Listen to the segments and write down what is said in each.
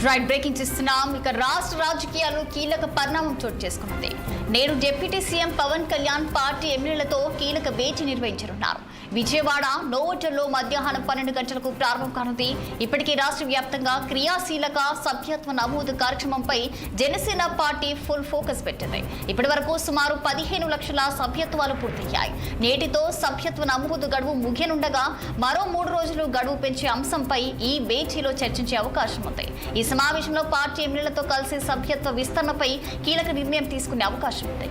Right breaking చేస్తున్నాం. ఇక రాష్ట్ర రాజకీయాల్లో కీలక పరిణామం చోటు చేసుకున్నది. నేడు deputy CM Pawan Kalyan party ఎమ్మెల్యేలతో కీలక భేటీ నిర్వహించనున్నారు. విజయవాడ నోవోటల్లో మధ్యాహ్నం 12 గంటలకు ప్రారంభం కానుంది. ఇప్పటికే రాష్ట్ర వ్యాప్తంగా క్రియాశీలక సభ్యత్వ నమోదు కార్యక్రమంపై జనసేన పార్టీ ఫుల్ ఫోకస్ పెట్టింది. ఇప్పటి వరకు సుమారు 15 లక్షల సభ్యత్వాలు పూర్తయ్యాయి. నేటితో సభ్యత్వ నమోదు గడువు ముగియనుండగా మరో 3 రోజులు గడువు పెంచే అంశంపై ఈ భేటీలో చర్చించే అవకాశం ఉంది. ఈ సమావేశంలో పార్టీ ఎమ్మెల్యేలతో కలిసి సభ్యత్వ విస్తరణపై కీలక నిర్ణయం తీసుకునే అవకాశం ఉంది.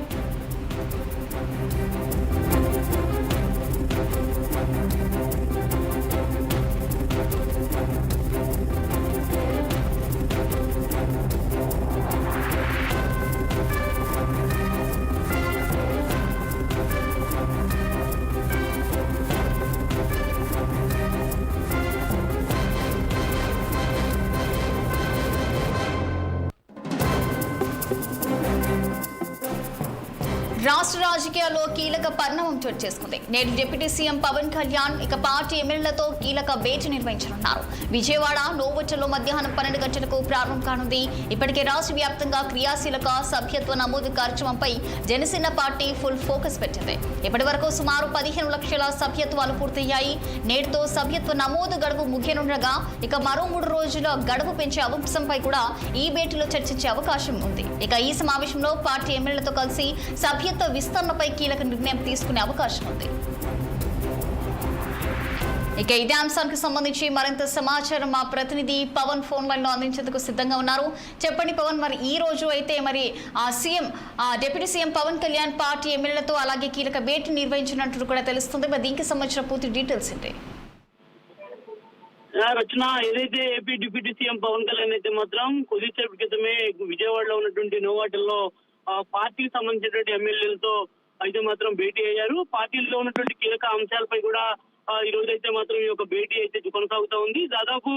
రాష్ట్ర రాజకీయాల్లో కీలక పరిణామం చోటు చేసుకుంది. నేడు డిప్యూటీ సీఎం పవన్ కళ్యాణ్ ఇక పార్టీ ఎమ్మెల్యేలతో కీలక భేటీ నిర్వహించనున్నారు. విజయవాడ నోవోటల్లో మధ్యాహ్నం 12 గంటలకు ప్రారంభం కానుంది. ఇప్పటికే రాష్ట్ర వ్యాప్తంగా క్రియాశీలక సభ్యత్వ నమోదు కార్యక్రమంపై జనసేన పార్టీ ఫుల్ ఫోకస్ పెట్టింది. ఇప్పటి వరకు సుమారు 15 లక్షల సభ్యత్వాలు పూర్తయ్యాయి. నేటితో సభ్యత్వ నమోదు గడువు ముగియనుండగా ఇక మరో 3 రోజుల గడువు పెంచే అంశంపై కూడా ఈ భేటీలో చర్చించే అవకాశం ఉంది. ఇక ఈ సమావేశంలో పార్టీ ఎమ్మెల్యేలతో కలిసి సభ్యత్వ విస్తరణపై కీలక నిర్ణయం తీసుకునే అవకాశం ఉంది. ఇక ఇదే అంశానికి సంబంధించి మరింత సమాచారం మా ప్రతినిధి పవన్ ఫోన్ లైన్ లో అందించేందుకు సిద్ధంగా ఉన్నారు. చెప్పండి పవన్, మరి ఈ రోజు అయితే మరి deputy CM Pawan Kalyan party ఎమ్మెల్యేలతో అలాగే కీలక భేటీ నిర్వహించినట్టు కూడా తెలుస్తుంది. మరి దీనికి సంబంధించిన పూర్తి డీటెయిల్స్ ఏంటి? రచన, ఏదైతే AP deputy CM Pawan Kalyan అయితే మాత్రం కొద్దిసేపు క్రితమే విజయవాడలో ఉన్నటువంటి నోవాటల్లో పార్టీకి సంబంధించినటువంటి ఎమ్మెల్యేలతో అయితే మాత్రం భేటీ అయ్యారు. పార్టీలో ఉన్నటువంటి కీలక అంశాలపై కూడా ఈ రోజు అయితే మాత్రం ఈ యొక్క భేటీ అయితే కొనసాగుతా ఉంది. దాదాపు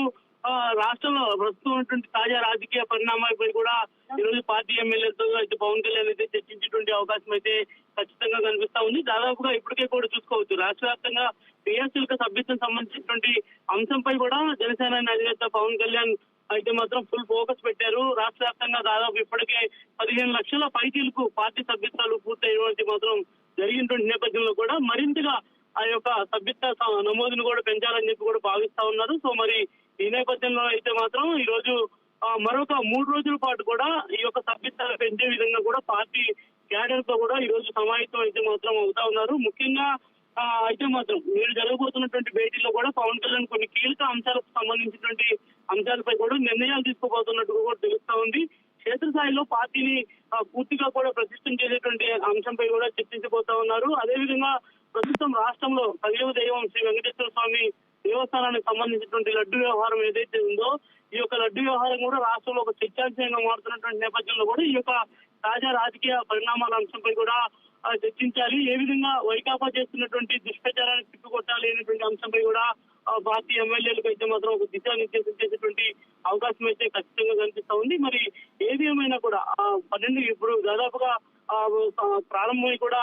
రాష్ట్రంలో ప్రస్తుతం ఉన్నటువంటి తాజా రాజకీయ పరిణామాలపై కూడా ఈ రోజు పార్టీ ఎమ్మెల్యేలతో అయితే పవన్ కళ్యాణ్ అయితే చర్చించేటువంటి అవకాశం అయితే ఖచ్చితంగా కనిపిస్తా ఉంది. దాదాపుగా ఇప్పటికే కూడా చూసుకోవచ్చు, రాష్ట్ర వ్యాప్తంగా క్రియాశీలక సభ్యత్వం సంబంధించినటువంటి అంశంపై కూడా జనసేన అధినేత పవన్ కళ్యాణ్ అయితే మాత్రం ఫుల్ ఫోకస్ పెట్టారు. రాష్ట్ర వ్యాప్తంగా దాదాపు ఇప్పటికే 15 లక్షల పైచీలకు పార్టీ సభ్యత్వాలు పూర్తయ్యేటువంటి మాత్రం జరిగినటువంటి నేపథ్యంలో కూడా మరింతగా ఆ యొక్క సభ్యత్వ నమోదును కూడా పెంచాలని చెప్పి కూడా భావిస్తా ఉన్నారు. సో మరి ఈ నేపథ్యంలో అయితే మాత్రం ఈ రోజు మరొక 3 రోజుల పాటు కూడా ఈ యొక్క సభ్యత్వాలు పెంచే విధంగా కూడా పార్టీ క్యాడర్ తో కూడా ఈ రోజు సమావేశం అయితే మాత్రం అవుతా ఉన్నారు. ముఖ్యంగా అయితే మాత్రం మీరు జరగబోతున్నటువంటి భేటీలో కూడా పవన్ కళ్యాణ్ కొన్ని కీలక అంశాలకు సంబంధించినటువంటి అంశాలపై కూడా నిర్ణయాలు తీసుకోబోతున్నట్టు కూడా తెలుస్తా ఉంది. క్షేత్రస్థాయిలో పార్టీని పూర్తిగా కూడా ప్రతిష్టం చేసేటువంటి అంశంపై కూడా చర్చించబోతా ఉన్నారు. అదేవిధంగా ప్రస్తుతం రాష్ట్రంలో 10వ దైవం శ్రీ వెంకటేశ్వర స్వామి దేవస్థానానికి సంబంధించినటువంటి లడ్డు వ్యవహారం ఏదైతే ఉందో ఈ యొక్క లడ్డు వ్యవహారం కూడా రాష్ట్రంలో ఒక చర్చాంశంగా మారుతున్నటువంటి నేపథ్యంలో కూడా ఈ యొక్క తాజా రాజకీయ పరిణామాల అంశంపై కూడా చర్చించాలి. ఏ విధంగా వైకాపా చేస్తున్నటువంటి దుష్ప్రచారాన్ని తిప్పికొట్టాలి అనేటువంటి అంశంపై కూడా పార్టీ ఎమ్మెల్యేలకు అయితే మాత్రం ఒక దిశానిర్దేశం చేసేటువంటి అవకాశం అయితే ఖచ్చితంగా కనిపిస్తా ఉంది. మరి ఏది ఏమైనా కూడా 12 ఇప్పుడు దాదాపుగా ప్రారంభమై కూడా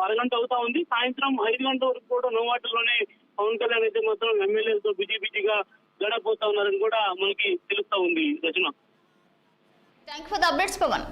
అరగంట అవుతా ఉంది. సాయంత్రం 5 గంటల వరకు కూడా నోవాటల్లోనే పవన్ కళ్యాణ్ అయితే మాత్రం ఎమ్మెల్యేలతో బిజీగా గడపోతా ఉన్నారని కూడా మనకి తెలుస్తా ఉంది. Rachana, thank you for the updates Pawan.